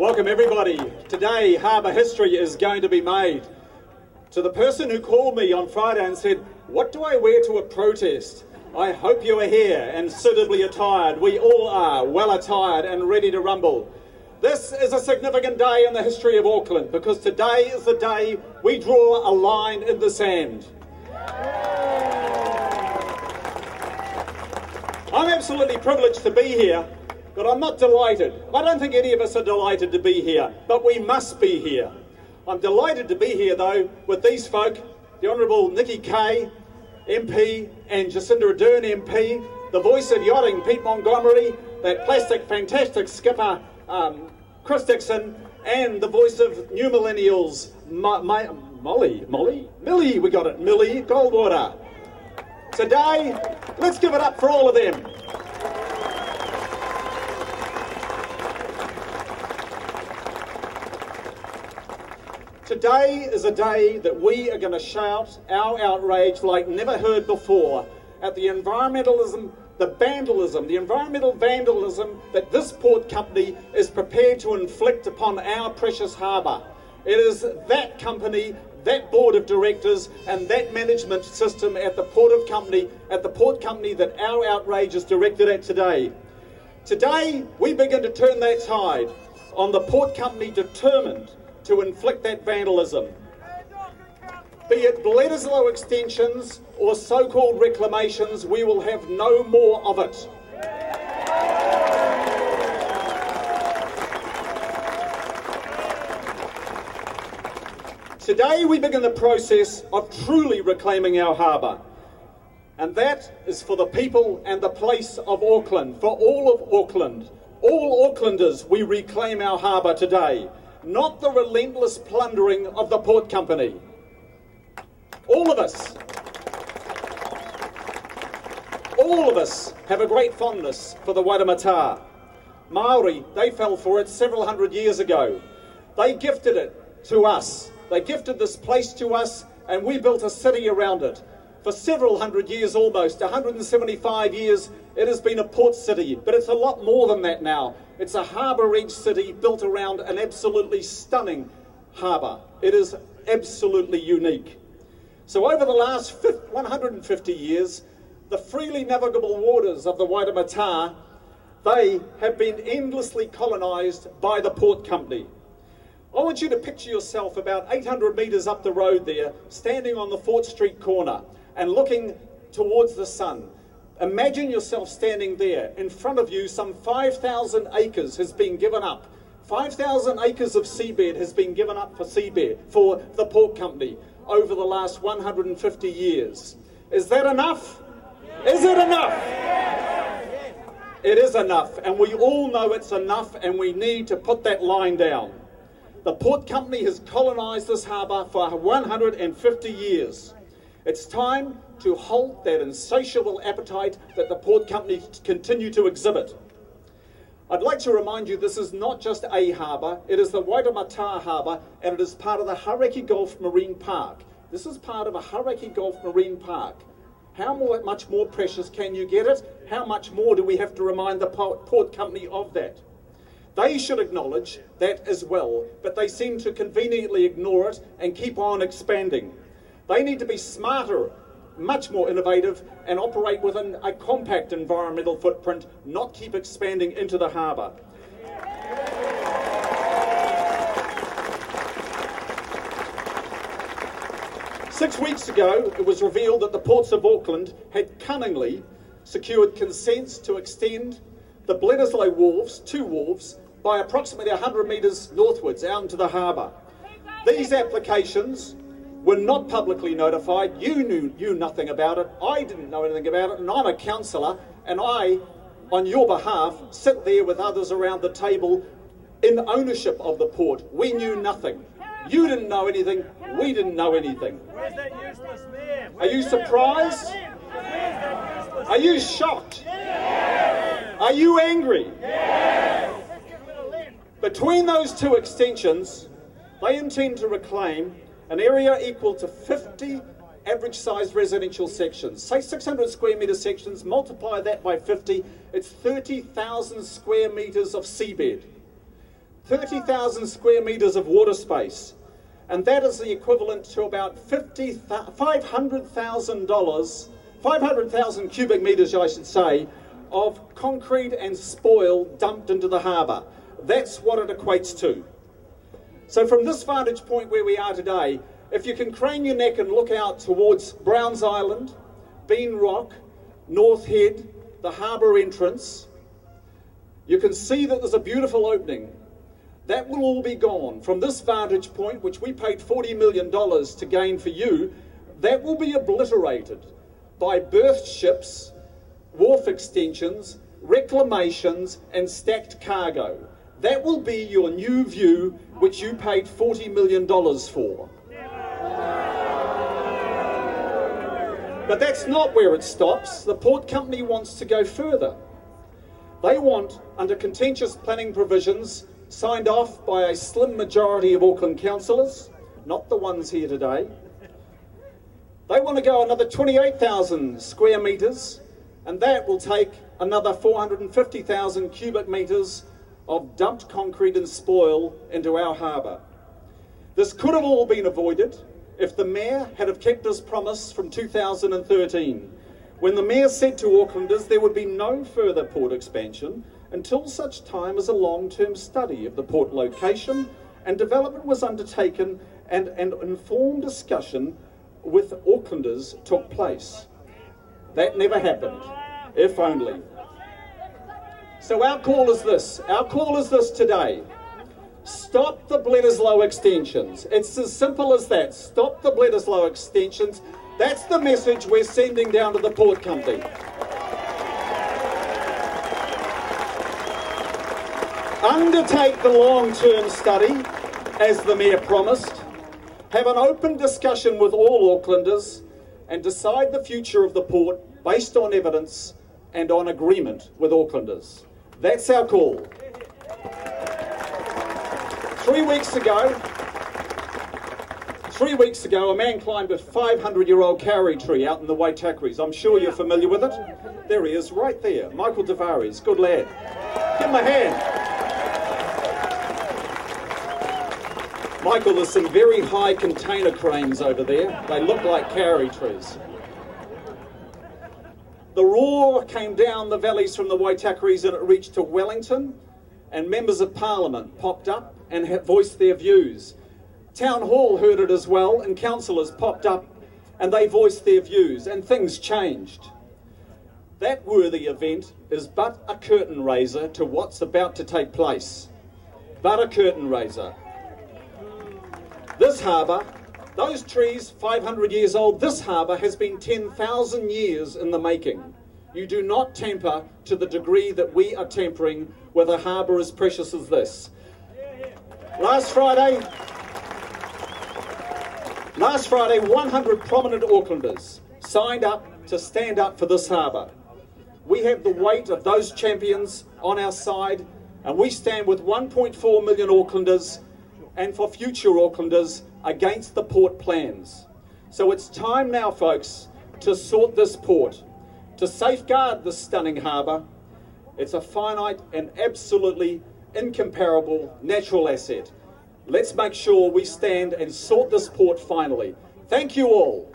Welcome everybody. Today, harbour history is going to be made. To the person who called me on Friday and said, "What do I wear to a protest?" I hope you are here and suitably attired. We all are well attired and ready to rumble. This is a significant day in the history of Auckland because today is the day we draw a line in the sand. I'm absolutely privileged to be here, but I'm not delighted. I don't think any of us are delighted to be here, but we must be here. I'm delighted to be here, though, with these folk, the Honourable Nikki Kay, MP, and Jacinda Ardern, MP, the voice of yachting, Pete Montgomery, that plastic fantastic skipper, Chris Dixon, and the voice of new millennials, Millie, we got it, Millie Goldwater. Today, let's give it up for all of them. Today is a day that we are going to shout our outrage like never heard before at the environmentalism, the environmental vandalism that this port company is prepared to inflict upon our precious harbour. It is that company, that board of directors and that management system at the port company that our outrage is directed at today. Today, we begin to turn that tide on the port company determined to inflict that vandalism. Be it Bledisloe extensions or so-called reclamations, we will have no more of it. Today we begin the process of truly reclaiming our harbour. And that is for the people and the place of Auckland, for all of Auckland. All Aucklanders, we reclaim our harbour today, not the relentless plundering of the port company. All of us have a great fondness for the Waitemata. Māori, they fell for it several hundred years ago. They gifted it to us. They gifted this place to us and we built a city around it. For several hundred years, almost 175 years, it has been a port city, but it's a lot more than that now. It's a harbour edge city built around an absolutely stunning harbour. It is absolutely unique. So over the last 150 years, the freely navigable waters of the Waitemata, they have been endlessly colonised by the port company. I want you to picture yourself about 800 metres up the road there, standing on the Fort Street corner and looking towards the sun. Imagine yourself standing there. In front of you, some 5,000 acres has been given up. 5,000 acres of seabed has been given up for the port company over the last 150 years. Is that enough? Is it enough? It is enough, and we all know it's enough, and we need to put that line down. The port company has colonised this harbour for 150 years. It's time to halt that insatiable appetite that the port company continue to exhibit. I'd like to remind you this is not just a harbour, it is the Waitemata Harbour and it is part of the Hauraki Gulf Marine Park. This is part of a Hauraki Gulf Marine Park. How much more precious can you get it? How much more do we have to remind the port company of that? They should acknowledge that as well, but they seem to conveniently ignore it and keep on expanding. They need to be smarter, much more innovative, and operate within a compact environmental footprint, not keep expanding into the harbour. Six weeks ago, it was revealed that the ports of Auckland had cunningly secured consents to extend the Bledisloe wharves, two wharves, by approximately 100 metres northwards out into the harbour. These applications were not publicly notified. You knew nothing about it. I didn't know anything about it, and I'm a councillor, and I, on your behalf, sit there with others around the table in ownership of the port. We knew nothing. You didn't know anything. We didn't know anything. Where's that useless man? Are you surprised? Are you shocked? Are you angry? Between those two extensions, they intend to reclaim an area equal to 50 average-sized residential sections. Say 600 square metre sections, multiply that by 50, it's 30,000 square metres of seabed. 30,000 square metres of water space, and that is the equivalent to about $500,000 cubic metres, I should say, of concrete and spoil dumped into the harbour. That's what it equates to. So from this vantage point where we are today, if you can crane your neck and look out towards Browns Island, Bean Rock, North Head, the harbour entrance, you can see that there's a beautiful opening. That will all be gone. From this vantage point, which we paid $40 million to gain for you, that will be obliterated by berthed ships, wharf extensions, reclamations and stacked cargo. That will be your new view, which you paid $40 million for. But that's not where it stops. The port company wants to go further. They want, under contentious planning provisions signed off by a slim majority of Auckland councillors, not the ones here today, they want to go another 28,000 square metres, and that will take another 450,000 cubic metres of dumped concrete and spoil into our harbour. This could have all been avoided if the Mayor had have kept his promise from 2013, when the Mayor said to Aucklanders there would be no further port expansion until such time as a long-term study of the port location and development was undertaken and an informed discussion with Aucklanders took place. That never happened, if only. So our call is this. Our call is this today. Stop the Bledisloe extensions. It's as simple as that. Stop the Bledisloe extensions. That's the message we're sending down to the port company. Undertake the long-term study, as the Mayor promised. Have an open discussion with all Aucklanders and decide the future of the port based on evidence and on agreement with Aucklanders. That's our call. 3 weeks ago, a man climbed a 500-year-old kauri tree out in the Waitakeries. I'm sure you're familiar with it. There he is, right there. Michael Tavares, good lad. Give him a hand. Michael, there's some very high container cranes over there. They look like kauri trees. The roar came down the valleys from the Waitakeries and it reached to Wellington, and members of Parliament popped up and voiced their views. Town Hall heard it as well, and councillors popped up and they voiced their views, and things changed. That worthy event is but a curtain raiser to what's about to take place. But a curtain raiser. This harbour, those trees 500 years old, this harbour has been 10,000 years in the making. You do not tamper to the degree that we are tampering with a harbour as precious as this. Last Friday, 100 prominent Aucklanders signed up to stand up for this harbour. We have the weight of those champions on our side, and we stand with 1.4 million Aucklanders and for future Aucklanders against the port plans. So it's time now, folks, to sort this port, to safeguard this stunning harbour. It's a finite and absolutely incomparable natural asset. Let's make sure we stand and sort this port finally. Thank you all.